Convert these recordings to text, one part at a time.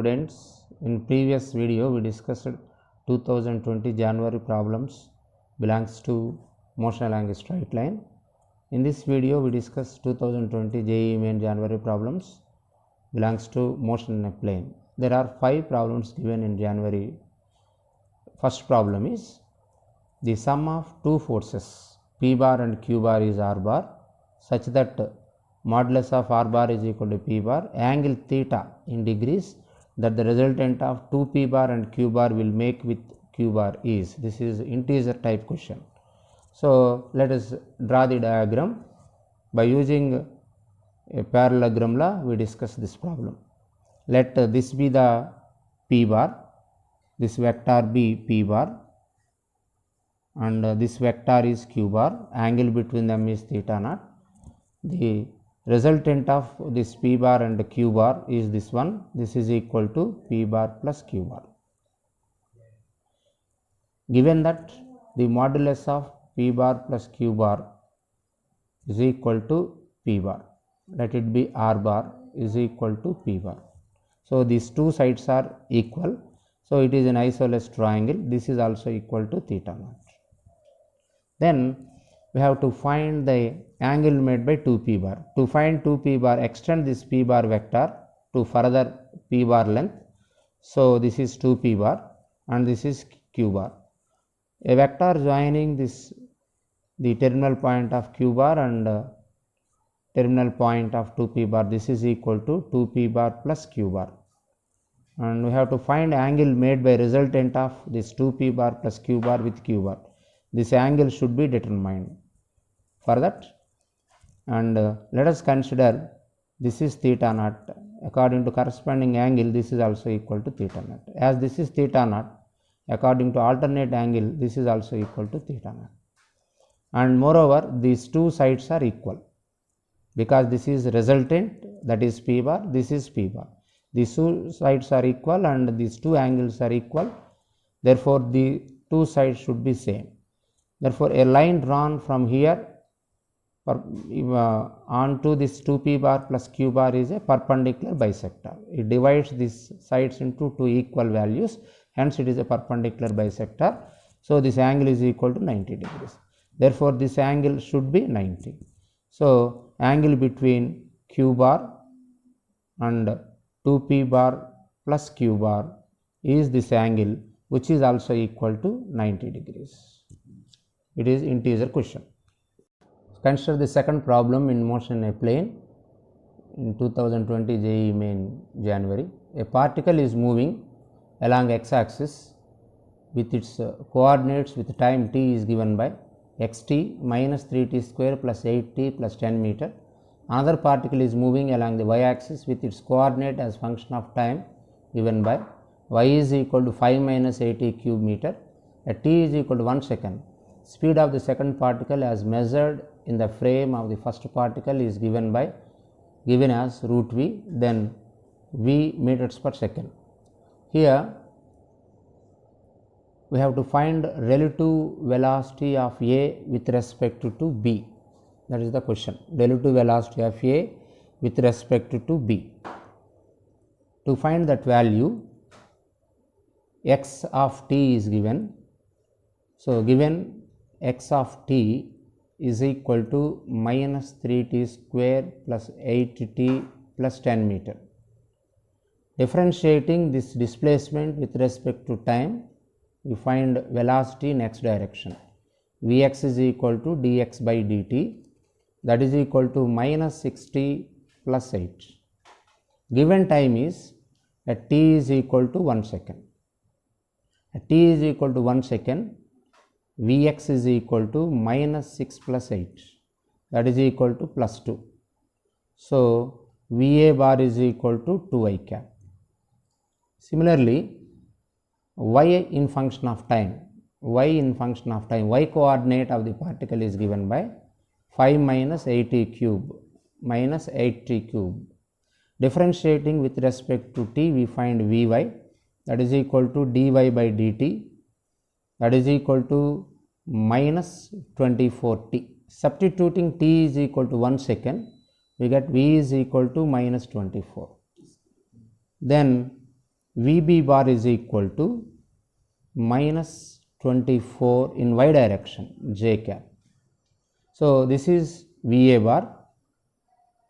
students, in previous video we discussed 2020 January problems belongs to motion along a straight line. In this video we discuss 2020 JEE Main January problems belongs to motion in a plane. There are 5 problems given in January. First problem is the sum of two forces P bar and Q bar is R bar such that modulus of R bar is equal to P bar, angle theta in degrees that the resultant of 2 P bar and Q bar will make with Q bar is. This is integer type question. So let us draw the diagram. By using a parallelogram law we discuss this problem. Let this be the P bar, this vector be P bar, and this vector is Q bar, angle between them is theta naught. The resultant of this P bar and Q bar is this one, this is equal to P bar plus Q bar. Given that the modulus of P bar plus Q bar is equal to P bar, let it be R bar is equal to P bar. So these two sides are equal, so it is an isosceles triangle, this is also equal to theta naught. Then we have to find the angle made by 2 P bar. To find 2 P bar, extend this P bar vector to further P bar length. So this is 2 P bar and this is Q bar. A vector joining this the terminal point of Q bar and terminal point of 2 P bar, this is equal to 2 P bar plus Q bar. And we have to find angle made by resultant of this 2 P bar plus Q bar with Q bar. This angle should be determined. For that, and let us consider this is theta naught. According to corresponding angle, this is also equal to theta naught. As this is theta naught, according to alternate angle, this is also equal to theta naught. And moreover, these two sides are equal because this is resultant, that is P bar, this is P bar. These two sides are equal and these two angles are equal. Therefore, the two sides should be same. Therefore, a line drawn from here onto this 2 P bar plus Q bar is a perpendicular bisector. It divides these sides into two equal values, hence it is a perpendicular bisector. So this angle is equal to 90 degrees. Therefore, this angle should be 90. So angle between Q bar and 2 P bar plus Q bar is this angle, which is also equal to 90 degrees. It is integer question. Consider the second problem in motion in a plane in 2020 JEE Main January. A particle is moving along x-axis with its coordinates with time t is given by xt minus 3t square plus 8t plus 10 meter. Another particle is moving along the y-axis with its coordinate as function of time given by y is equal to 5 minus 8t cube meter at t is equal to 1 second. Speed of the second particle as measured in the frame of the first particle is given as root v, then v meters per second. Here we have to find relative velocity of A with respect to B. That is the question. Relative velocity of A with respect to B. To find that value, x of t is given. So given x of t is equal to minus 3t square plus 8t plus 10 meter. Differentiating this displacement with respect to time, we find velocity in x direction. Vx is equal to dx by dt, that is equal to minus 6t plus 8. Given time is at t is equal to 1 second. At t is equal to 1 second, Vx is equal to minus 6 plus 8, that is equal to plus 2. So Va bar is equal to 2i cap. Similarly, y in function of time, y coordinate of the particle is given by 5 minus 8t cube minus 8t cube. Differentiating with respect to t, we find Vy, that is equal to dy by dt, that is equal to minus 24t. Substituting t is equal to 1 second, we get v is equal to minus 24. Then Vb bar is equal to minus 24 in y direction j cap. So this is Va bar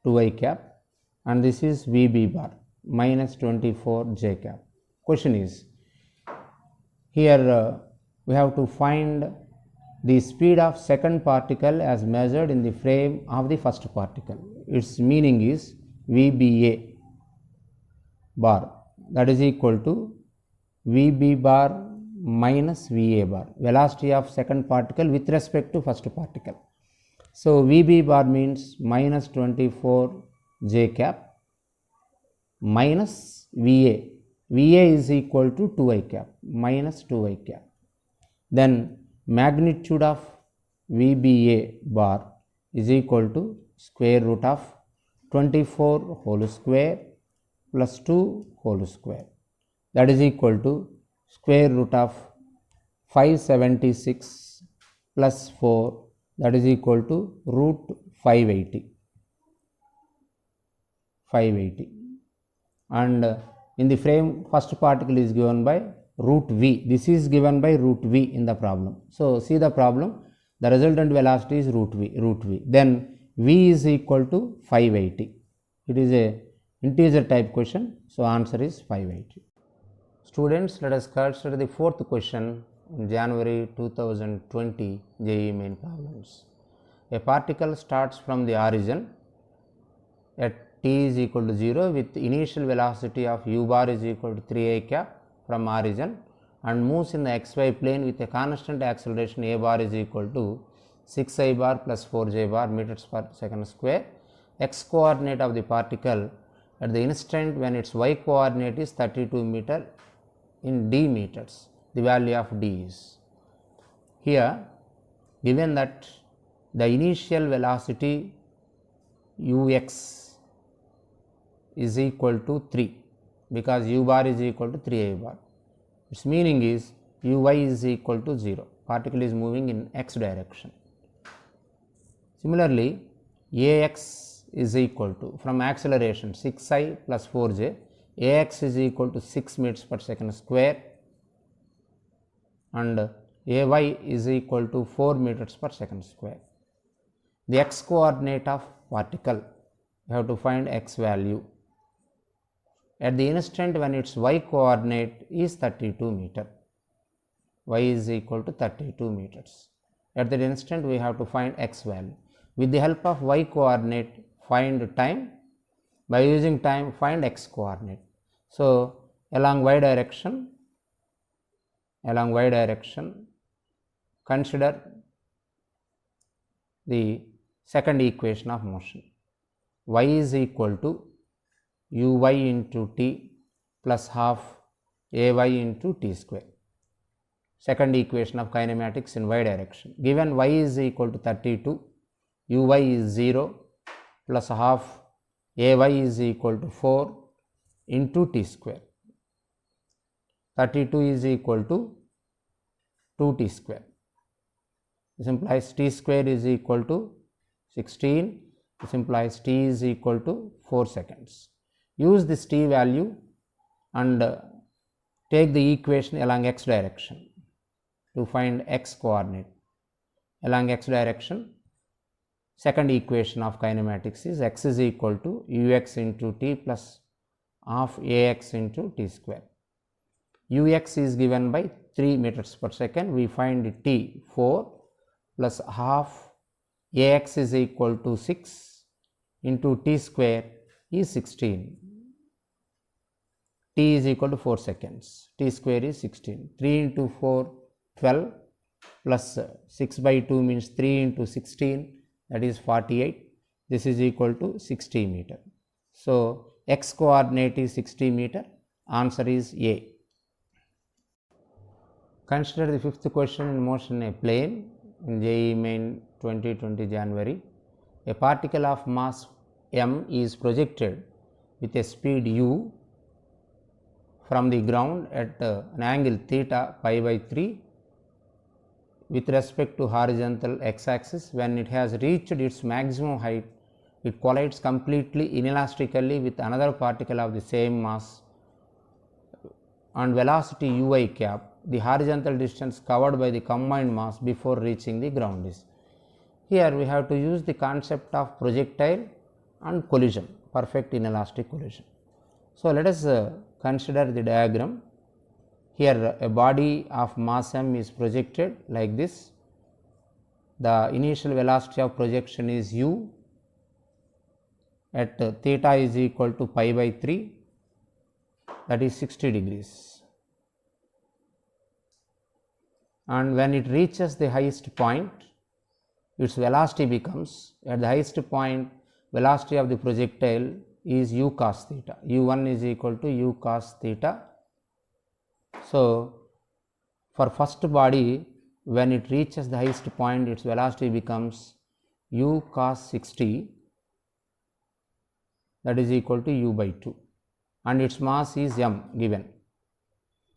2i cap and this is Vb bar minus 24 j cap. Question is, here we have to find the speed of second particle as measured in the frame of the first particle. Its meaning is Vba bar, that is equal to Vb bar minus Va bar, velocity of second particle with respect to first particle. So Vb bar means minus 24 j cap minus Va. Va is equal to 2i cap minus 2i cap. Then magnitude of Vba bar is equal to square root of 24 whole square plus 2 whole square, that is equal to square root of 576 plus 4, that is equal to root 580. And in the frame first particle is given by root v. This is given by root v in the problem. So see the problem, the resultant velocity is root v. Then v is equal to 580. It is a integer type question, so answer is 580. Students, let us consider the fourth question in January 2020 JEE main problems. A particle starts from the origin at t is equal to 0 with initial velocity of u bar is equal to 3i cap from origin and moves in the xy plane with a constant acceleration a bar is equal to 6i bar plus 4j bar meters per second square. X coordinate of the particle at the instant when its y coordinate is 32 meter in d meters. The value of d is here given that the initial velocity ux is equal to 3 because u bar is equal to 3i bar. Its meaning is uy is equal to 0. Particle is moving in x direction. Similarly, ax is equal to, from acceleration 6i plus 4j, ax is equal to 6 meters per second square and ay is equal to 4 meters per second square. The x coordinate of particle, you have to find x value at the instant when its y coordinate is 32 meter. Y is equal to 32 meters. At that instant we have to find x value. With the help of y coordinate find time, by using time find x coordinate. So along y direction consider the second equation of motion. Y is equal to uy into t plus half ay into t square. Second equation of kinematics in y direction. Given y is equal to 32, uy is 0 plus half ay is equal to 4 into t square. 32 is equal to 2t square. This implies t square is equal to 16. This implies t is equal to 4 seconds. Use this t value and take the equation along x direction to find x coordinate. Along x direction, second equation of kinematics is x is equal to ux into t plus half ax into t square. Ux is given by 3 meters per second. We find t 4 plus half ax is equal to 6 into t square is 16. T is equal to 4 seconds. T square is 16. 3 into 4, 12 plus 6 by 2 means 3 into 16, that is 48. This is equal to 60 meter. So x coordinate is 60 meter. Answer is A. Consider the fifth question in motion in a plane in JEE Main 2020 January. A particle of mass m is projected with a speed u from the ground at an angle theta pi by 3 with respect to horizontal x axis. When it has reached its maximum height, it collides completely inelastically with another particle of the same mass and velocity ui cap, the horizontal distance covered by the combined mass before reaching the ground is. Here we have to use the concept of projectile and collision, perfect inelastic collision. So, let us consider the diagram. Here a body of mass m is projected like this. The initial velocity of projection is u at theta is equal to pi by 3, that is 60 degrees. And when it reaches the highest point, its velocity becomes, at the highest point, velocity of the projectile is u cos theta, u1 is equal to u cos theta. So, for first body, when it reaches the highest point, its velocity becomes u cos 60, that is equal to u by 2, and its mass is m given.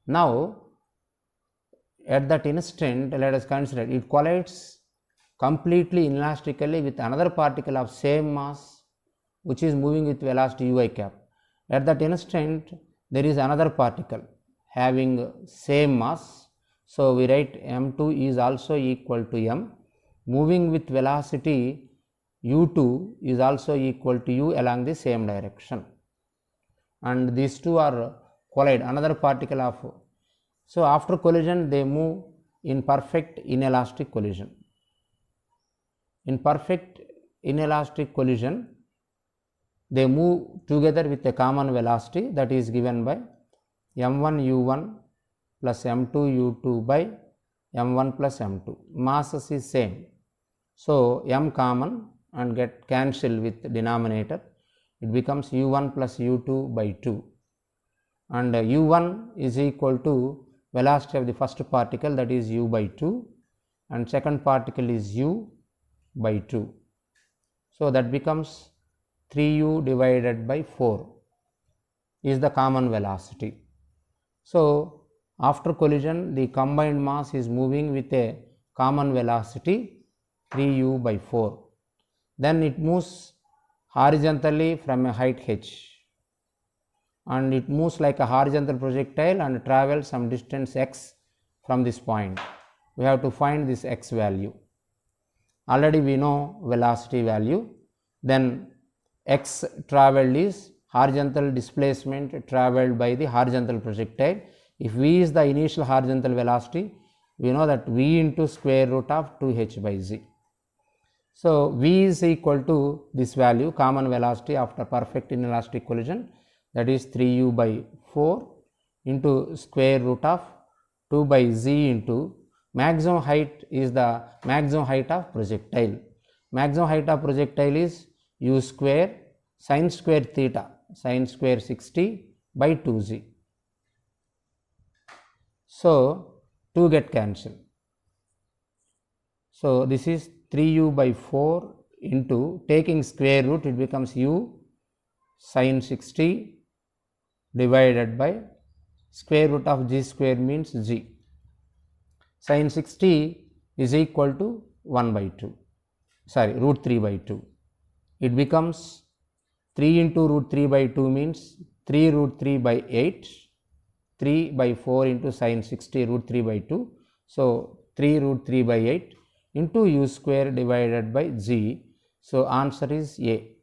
Now, at that instant, let us consider it collides completely inelastically with another particle of same mass, which is moving with velocity ui cap. At that instant, there is another particle having same mass. So, we write m2 is also equal to m, moving with velocity u2 is also equal to u along the same direction, and these two are collide, another particle of. So, after collision they move in perfect inelastic collision. In perfect inelastic collision, they move together with a common velocity, that is given by m1 u1 plus m2 u2 by m1 plus m2. Masses is same. So, m common and get cancelled with denominator, it becomes u1 plus u2 by 2, and u1 is equal to velocity of the first particle, that is u by 2, and second particle is u by 2. So, that becomes 3u divided by 4 is the common velocity. So, after collision, the combined mass is moving with a common velocity 3u by 4. Then it moves horizontally from a height h, and it moves like a horizontal projectile and travels some distance x from this point. We have to find this x value. Already we know velocity value. Then x travelled is horizontal displacement travelled by the horizontal projectile. If v is the initial horizontal velocity, we know that v into square root of 2h by z. So, v is equal to this value, common velocity after perfect inelastic collision, that is 3u by 4 into square root of 2 by z into maximum height is the maximum height of projectile. Maximum height of projectile is u square sin square theta, sin square 60 by 2z. So, 2 get cancelled. So, this is 3u by 4 into, taking square root, it becomes u sin 60 divided by square root of g square means g. Sin 60 is equal to 1 by 2, sorry, root 3 by 2. It becomes 3 into root 3 by 2 means 3 root 3 by 8, 3 by 4 into sin 60 root 3 by 2. So, 3 root 3 by 8 into u square divided by g. So, answer is A.